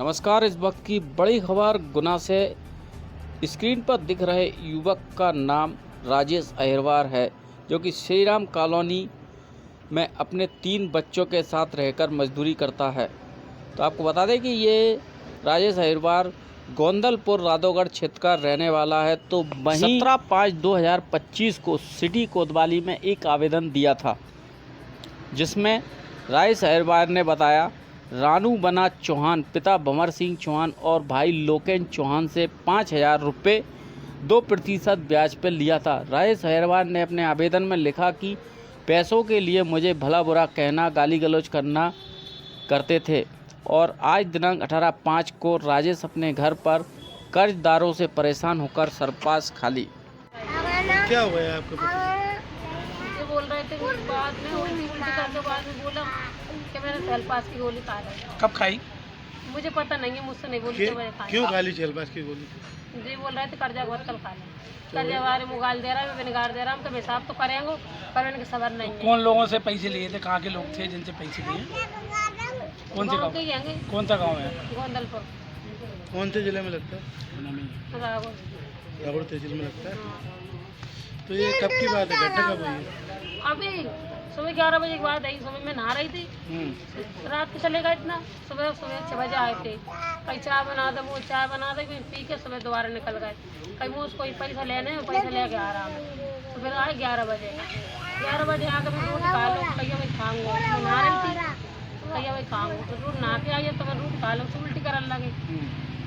नमस्कार। इस वक्त की बड़ी खबर गुना से। स्क्रीन पर दिख रहे युवक का नाम राजेश अहिरवार है, जो कि श्री राम कॉलोनी में अपने 3 बच्चों के साथ रहकर मजदूरी करता है। तो आपको बता दें कि ये राजेश अहिरवार गोंदलपुर राधोगढ़ क्षेत्र का रहने वाला है। तो वहीं 17/5/2025 को सिटी कोतवाली में एक आवेदन दिया था, जिसमें राजेश अहिरवार ने बताया रानू बना चौहान, पिता भंवर सिंह चौहान और भाई लोकेन चौहान से 5,000 रुपये 2% ब्याज पर लिया था। राजेश अहिरवार ने अपने आवेदन में लिखा कि पैसों के लिए मुझे भला बुरा कहना, गाली गलौज करना करते थे और आज दिनांक 18/5 को राजेश अपने घर पर कर्जदारों से परेशान होकर सरपास खाली। क्या हुआ है आपको? मुझे बोल रहे थे बाद में उल्टी करके बाद में बोला कि मैंने सेल्पास की गोली खा ली। कब खाई? मुझे पता नहीं है, मुझसे नहीं बोली तो मैंने खाई। क्यों खा ली सेल्पास की गोली? जी बोल रहे थे कर्जा बहुत कल खा लें, कर्जा वाले मुगाल दे रहा है, बिगाड़ दे रहा हम तो हिसाब तो करेंगे पर मैंने सबर नहीं है। कौन लोगों से पैसे लिए थे? कहाँ के लोग थे जिनसे पैसे लिए? कौन से गाँव के हैं? कौन सा गाँव है? गोंदलपुर। कौन से जिले में लगता है? राघोड़ तहसील में लगता है। तो ये कब की बात है? घटना कब हुई है? अभी सुबह 11 बजे के बाद आई। सुबह मैं नहा रही थी, रात को चलेगा इतना। सुबह 6 बजे आए थे, कहीं चाय बना दे, वो चाय बना दे, फिर पी के सुबह दोबारा निकल गए। कहीं वो कोई पैसा लेने में पैसा लेके आ रहा है। तो फिर आए 11 बजे आकर मैं रोटी खा लो, कहीं मैं खाऊंगा। मैं नहा रही थी, कहीं मैं खाऊंगा। तो रोटी नहा के आई तो मैं रोटी खा लो, तो उल्टी करने लगी।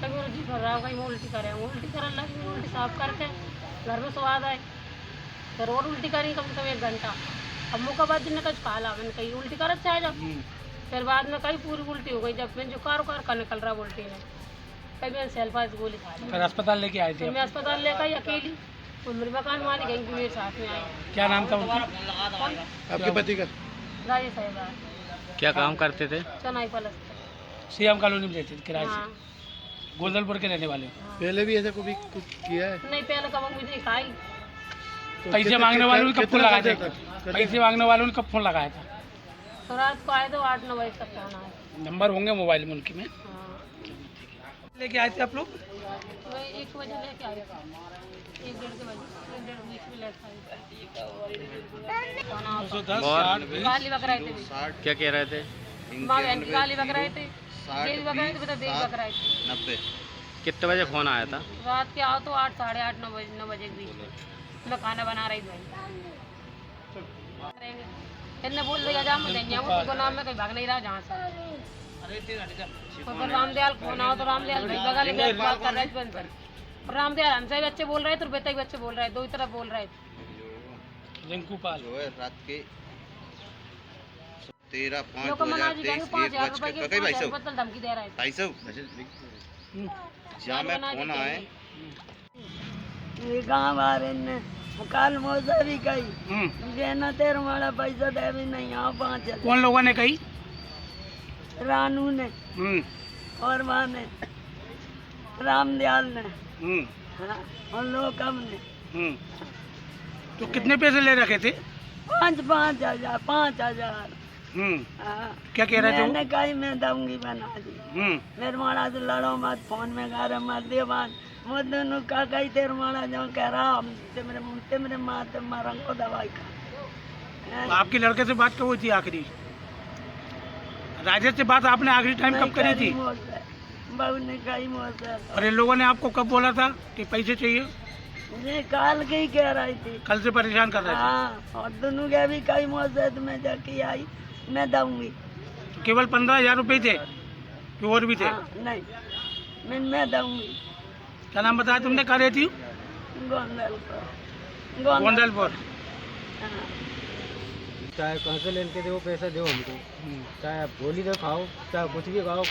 कहीं मेरा जी कर रहा हूँ, कहीं मैं उल्टी करें, उल्टी करने लगी। उल्टी साफ करके घर में स्वाद आए, फिर और उल्टी करी कम से कम 1 घंटा। अब मुँह बाद दिन कुछ खा ला, मैंने कहीं उल्टी कर चाहे जब फिर बाद में कहीं पूरी उल्टी हो गई। जब मैं जो कार का निकल रहा उल्टी में, कहीं मैंने सेल्फास गोली खा ली। फिर अस्पताल लेके आए थे? मैं अस्पताल लेकर आई अकेली, और मेरे मकान वाली गई मेरे साथ में आई। क्या नाम था उनका? आपके पति का? राजेश अहिरवार। क्या काम करते थे? चनाई पलस्तर। श्री राम कॉलोनी में रहते थे किराए हाँ। से? गोंदलपुर के रहने वाले? हाँ। पहले भी ऐसा कुछ किया है? नहीं, पहले कब मुझे खाई। पैसे मांगने वालों ने कब फोन लगाया था? पैसे मांगने वालों ने कब फोन लगाया था? तो रात को आए तो 8-9 बजे तक फोन आया। नंबर होंगे मोबाइल में उनकी में? हाँ। लेके आए थे आप लोग? मैं 1 बजे लेके आई था, 1-1:30 बजे, 1:30 में लेके आई। गाली बक रहे थे। क्या कह रहे थे? माँ बहन की गाली बक रहे थे, ये भी बक रहे थे, बेटा देख बक रहे थे। कितने बजे फ़ोन आया था? रात के आओ तो 8, साढ़े 8, 9 बजे के बीच में। मैं खाना बना रही थी। इतने बोल दिया जा मुझे तो नाम में कहीं भाग नहीं रहा जहाँ से। तो रामदयाल फोन आओ तो रामदयाल भाई बगल में बात कर रहे थे। और रामदयाल हमसे भी बच्चे बोल रहे थे और बेटा भी बच्चे बोल रहे थे, 2 ही तरफ बोल रहे थे। रिंकू पाल जो है रात के 13/5 लोग मना जी जाएंगे 5,000 रुपए की, 5,000 रुपए धमकी दे रहे थे। 250 जहाँ में फोन आए गाँव आ रहे ने काल मौजा भी कही देना तेरे वाला पैसा दे भी नहीं आओ 5,000। कौन लोगों ने कही? रानू ने और माँ ने, रामदयाल ने, हाँ, और लोकम ने। तो कितने पैसे ले रखे थे? 5,000 5,000। हाँ। क्या कह रहे थे? मैंने कही मैं दूंगी बना दी। मेरे माड़ा से लड़ो मत, फोन में गारे मत देवान दोनों का कही तेरे माड़ा जो कह रहा तेरे माँ ते मारंग को दवाई खा। आपके लड़के से बात कब हुई थी आखिरी? राजेश से बात आपने आखिरी टाइम कब करी थी? बहू ने कही मुझसे। और इन लोगों ने आपको कब बोला था कि पैसे चाहिए? ये काल की कह रही थी, कल से परेशान कर रहे थे? हाँ, और दोनों के भी कही मुझसे तो मैं जाके आई मैं दूंगी। तो केवल 15,000 रुपये थे कि और भी थे? हाँ, नहीं मैं दूंगी। क्या नाम बताया तुमने? कह रही थी? गोंदलपुर। हाँ। चाहे कहाँ से लेके दो पैसा दो हमको, चाहे आप गोली दो खाओ, चाहे कुछ भी खाओ,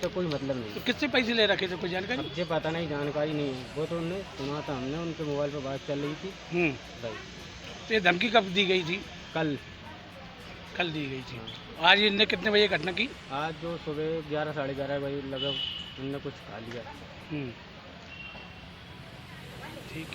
तो कोई मतलब नहीं। तो किससे पैसे ले रखे थे? कोई जानकारी? मुझे पता नहीं, जानकारी नहीं है। वो तो उन्होंने सुना था, हमने उनके मोबाइल पर बात चल रही थी भाई। तो ये धमकी कब दी गई थी? कल दी गई थी। आज इनने कितने बजे घटना की? आज जो सुबह 11 साढ़े 11 बजे लगा उनने कुछ खा लिया। ठीक।